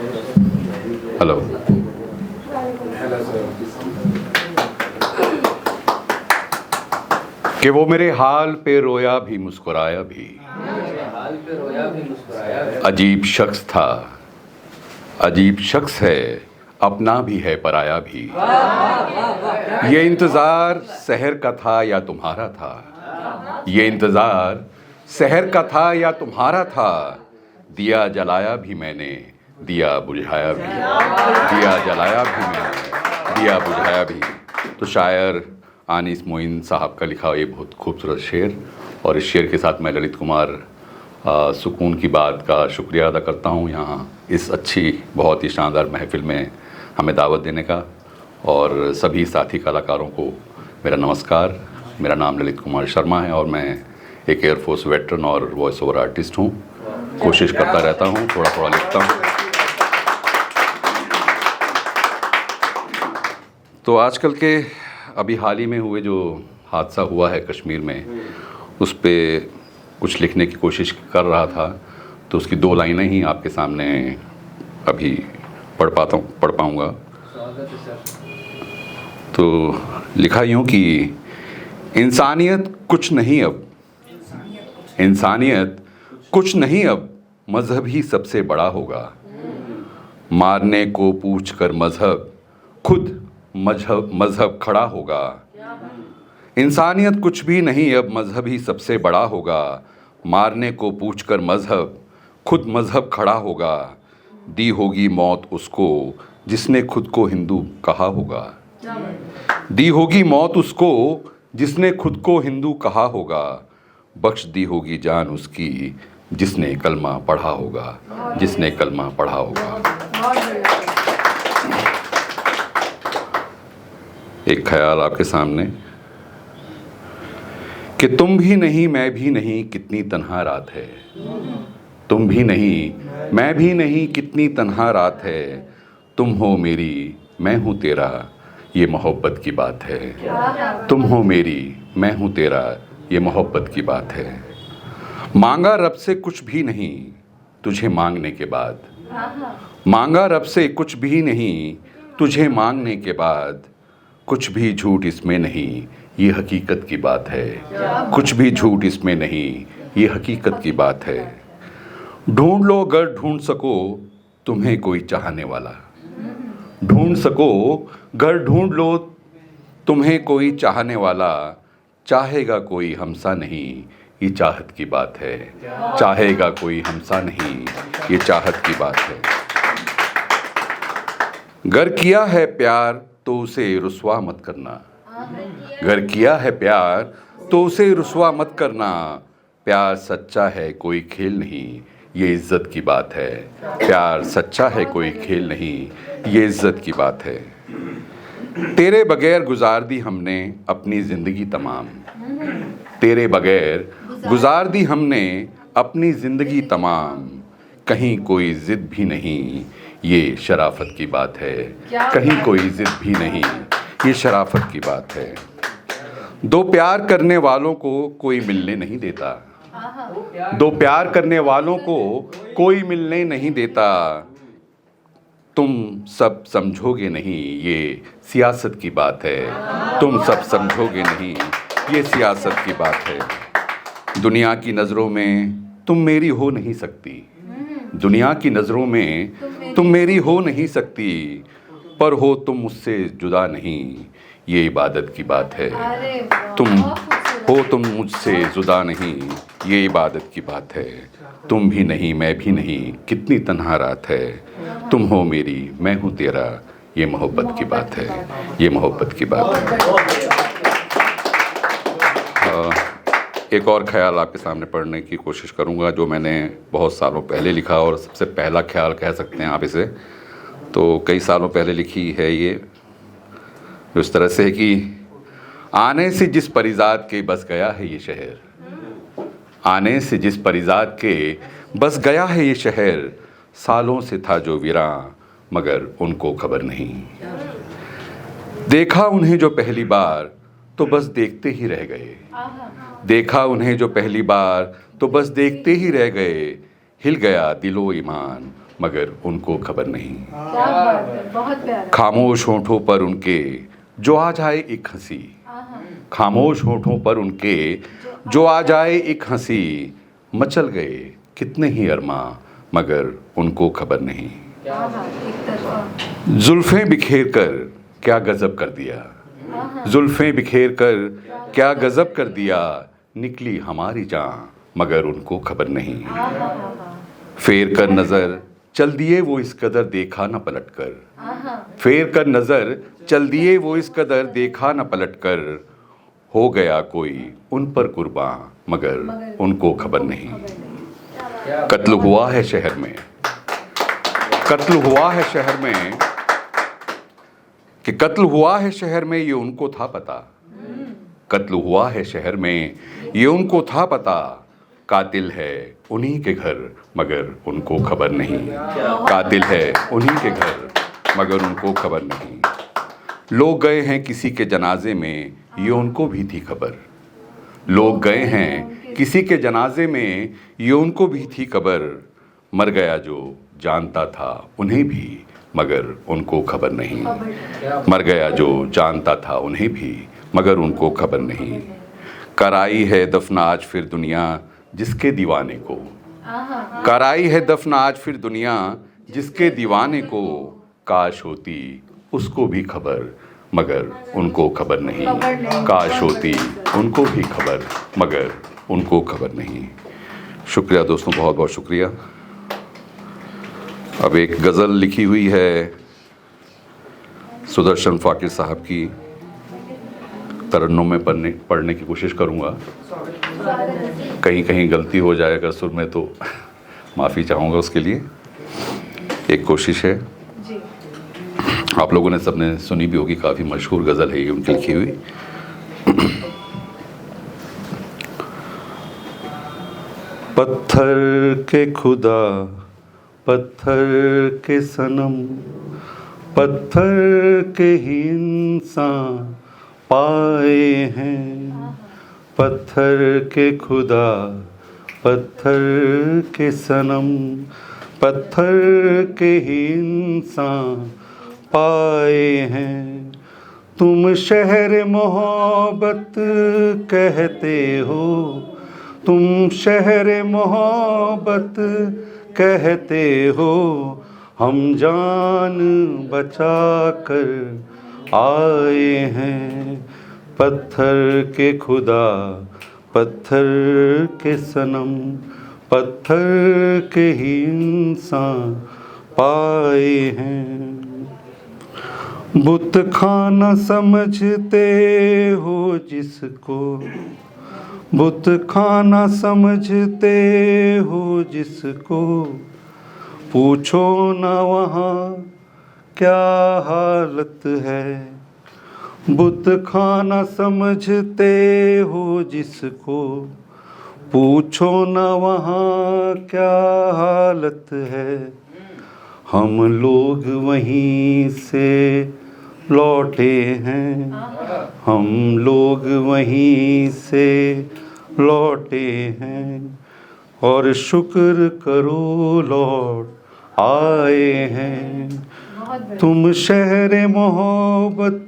Hello. कि वो मेरे हाल पे रोया भी मुस्कुराया भी, अजीब शख्स था, अजीब शख्स है, अपना भी है पराया भी। ये इंतज़ार सहर का था या तुम्हारा था, ये इंतज़ार सहर का था या तुम्हारा था। दिया जलाया भी मैंने, दिया बुझाया भी, दिया जलाया भी मैंने, दिया बुझाया भी। तो शायर आनिस मोइन साहब का लिखा ये बहुत खूबसूरत शेर, और इस शेर के साथ मैं ललित कुमार सुकून की बात का शुक्रिया अदा करता हूँ यहाँ इस अच्छी बहुत ही शानदार महफ़िल में हमें दावत देने का। और सभी साथी कलाकारों को मेरा नमस्कार। मेरा नाम ललित कुमार शर्मा है और मैं एक एयरफोर्स वेटरन और वॉइस ओवर आर्टिस्ट हूँ। कोशिश करता रहता हूँ, थोड़ा थोड़ा लिखता हूँ। तो आजकल के अभी हाल ही में हुए जो हादसा हुआ है कश्मीर में, उस पर कुछ लिखने की कोशिश कर रहा था, तो उसकी 2 लाइनें ही आपके सामने अभी पढ़ पाऊँगा। तो लिखा यूँ कि इंसानियत कुछ नहीं अब, इंसानियत कुछ नहीं अब, मज़हब ही सबसे बड़ा होगा। मारने को पूछ कर मज़हब खुद मज़हब खड़ा होगा। इंसानियत कुछ भी नहीं अब, मज़हब ही सबसे बड़ा होगा। मारने को पूछ कर मज़हब खुद मज़हब खड़ा होगा। दी होगी मौत उसको जिसने खुद को हिंदू कहा होगा। दी होगी मौत उसको जिसने खुद को हिंदू कहा होगा। बख्श दी होगी जान उसकी जिसने कलमा पढ़ा होगा, जिसने कलमा पढ़ा होगा। एक ख्याल आपके सामने कि तुम भी नहीं मैं भी नहीं कितनी तन्हा रात है। तुम भी नहीं मैं भी नहीं कितनी तन्हा रात है। तुम हो मेरी मैं हूँ तेरा ये मोहब्बत की बात है। तुम हो मेरी मैं हूँ तेरा ये मोहब्बत की बात है। मांगा रब से कुछ भी नहीं तुझे मांगने के बाद। मांगा रब से कुछ भी नहीं तुझे मांगने के बाद। कुछ भी झूठ इसमें नहीं ये हकीकत की बात है। कुछ भी झूठ इसमें नहीं ये हकीकत की बात है। ढूंढ लो अगर ढूंढ सको तुम्हें कोई चाहने वाला। ढूंढ सको घर ढूंढ लो तुम्हें कोई चाहने वाला। चाहेगा कोई हमसा नहीं ये चाहत की बात है। चाहेगा कोई हमसा नहीं ये चाहत की बात है। गर किया है प्यार तो उसे रुस्वा मत करना। गर किया है प्यार तो उसे रुस्वा मत करना। प्यार सच्चा है कोई खेल नहीं ये इज्जत की बात है। प्यार सच्चा है कोई खेल नहीं ये इज्जत की बात है। तेरे बगैर गुजार दी हमने अपनी ज़िंदगी तमाम। तेरे बगैर गुजार दी हमने अपनी ज़िंदगी तमाम। कहीं कोई ज़िद भी नहीं ये शराफत की बात है। कहीं कोई ज़िद भी नहीं ये शराफत की बात है। दो प्यार करने वालों को कोई मिलने नहीं देता। दो प्यार करने वालों को कोई मिलने नहीं देता। तुम सब समझोगे नहीं ये सियासत की बात है। तुम सब समझोगे नहीं ये सियासत की बात है। दुनिया की नज़रों में तुम मेरी हो नहीं सकती। दुनिया की नज़रों में तुम मेरी हो नहीं सकती। पर हो तुम मुझसे जुदा नहीं ये इबादत की बात है। तुम हो तुम मुझसे जुदा नहीं ये इबादत की बात है। तुम भी नहीं मैं भी नहीं कितनी तन्हा रात है। तुम हो मेरी मैं हूँ तेरा ये मोहब्बत की बात है। ये मोहब्बत की बात है। एक और ख्याल आपके सामने पढ़ने की कोशिश करूँगा जो मैंने बहुत सालों पहले लिखा, और सबसे पहला ख्याल कह सकते हैं आप इसे। तो कई सालों पहले लिखी है ये, इस तरह से कि आने से जिस परिजात के बस गया है ये शहर। आने से जिस परिजात के बस गया है ये शहर। सालों से था जो वीरां मगर उनको खबर नहीं। देखा उन्हें जो पहली बार तो बस देखते ही रह गए। देखा उन्हें जो पहली बार तो बस देखते ही रह गए। हिल गया दिलो ईमान मगर उनको खबर नहीं। क्या बात है, बहुत प्यारा। खामोश होठों पर उनके जो आ जाए एक हंसी, खामोश होठों पर उनके जो आ जाए एक हंसी, मचल गए कितने ही अरमां मगर उनको खबर नहीं। एक तरफा। जुल्फें बिखेर कर क्या गजब कर दिया, जुल्फें बिखेर कर क्या गजब कर दिया, निकली हमारी जान मगर उनको खबर नहीं। फेर कर नजर चल दिए वो इस कदर देखा न पलट कर, फेर कर नजर चल दिए वो इस कदर देखा न पलट कर, हो गया कोई उन पर कुर्बान मगर उनको खबर नहीं। कत्ल हुआ है शहर में, कत्ल हुआ है शहर में, कि कत्ल हुआ है शहर में ये उनको था पता, कत्ल हुआ है शहर में ये उनको था पता, कातिल है उन्हीं के घर मगर उनको खबर नहीं, कातिल है उन्हीं के घर मगर उनको खबर नहीं। लोग गए हैं किसी के जनाजे में ये उनको भी थी खबर, लोग गए हैं किसी के जनाजे में ये उनको भी थी खबर, मर गया जो जानता था उन्हें भी मगर उनको खबर नहीं, मर गया जो जानता था उन्हें भी मगर उनको खबर नहीं। कराई है दफन आज फिर दुनिया जिसके दीवाने को, कराई है दफन आज फिर दुनिया जिसके दीवाने को, काश होती उसको भी खबर मगर उनको खबर नहीं, काश होती उनको भी खबर मगर उनको खबर नहीं। शुक्रिया दोस्तों, बहुत बहुत शुक्रिया। अब एक गज़ल लिखी हुई है सुदर्शन फ़ाकिर साहब की, तरन्नुम में पढ़ने की कोशिश करूँगा, कहीं कहीं गलती हो जाए अगर सुर में तो माफ़ी चाहूँगा उसके लिए। एक कोशिश है, आप लोगों ने सबने सुनी भी होगी, काफ़ी मशहूर गज़ल है ये उनकी लिखी हुई। पत्थर के खुदा पत्थर के सनम, पत्थर के ही इंसान पाए हैं, पत्थर के खुदा पत्थर के सनम, पत्थर के ही इंसान पाए हैं। तुम शहर मोहब्बत कहते हो, तुम शहर मोहब्बत कहते हो, हम जान बचा कर आए हैं। पत्थर के खुदा पत्थर के सनम, पत्थर के ही इंसान पाए हैं। बुत खाना समझते हो जिसको, बुत खाना समझते हो जिसको, पूछो न वहाँ क्या हालत है। बुत खाना समझते हो जिसको, पूछो न वहाँ क्या हालत है। हम लोग वहीं से लौटे हैं, हम लोग वहीं से लौटे हैं, और शुक्र करो लौट आए हैं। तुम शहर मोहब्बत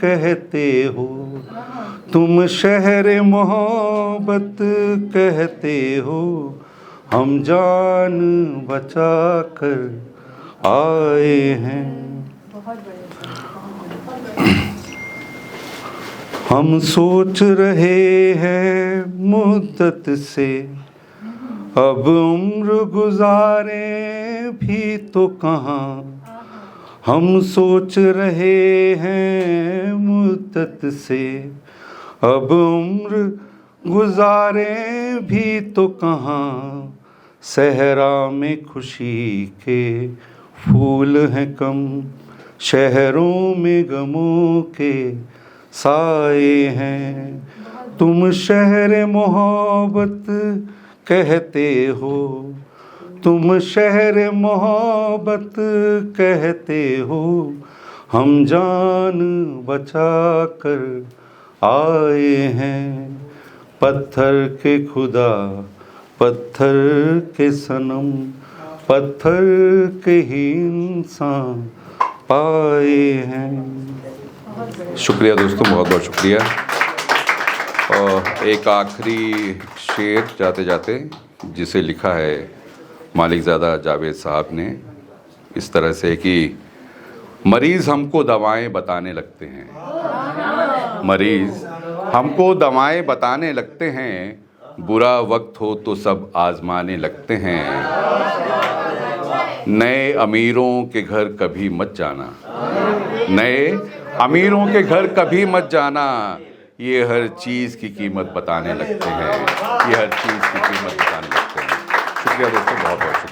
कहते हो, तुम शहर मोहब्बत कहते हो, हम जान बचा कर आए हैं। हम सोच रहे हैं मुद्दत से, अब उम्र गुजारे भी तो कहाँ। हम सोच रहे हैं मुद्दत से, अब उम्र गुजारे भी तो कहाँ। सहरा में खुशी के फूल हैं कम, शहरों में गमों के साए हैं। तुम शहर मोहब्बत कहते हो, तुम शहर मोहब्बत कहते हो, हम जान बचा कर आए हैं। पत्थर के खुदा पत्थर के सनम, पत्थर के ही इंसान पाए हैं। शुक्रिया दोस्तों, बहुत बहुत शुक्रिया। और एक आखिरी शेर जाते जाते, जिसे लिखा है मालिकज़ादा जावेद साहब ने इस तरह से कि मरीज़ हमको दवाएं बताने लगते हैं, मरीज़ हमको दवाएं बताने लगते हैं, बुरा वक्त हो तो सब आजमाने लगते हैं। नए अमीरों के घर कभी मत जाना, नए अमीरों के घर कभी मत जाना, ये हर चीज़ की कीमत बताने लगते हैं, ये हर चीज़ की कीमत बताने लगते हैं। शुक्रिया दोस्तों, बहुत बहुत शुक्रिया।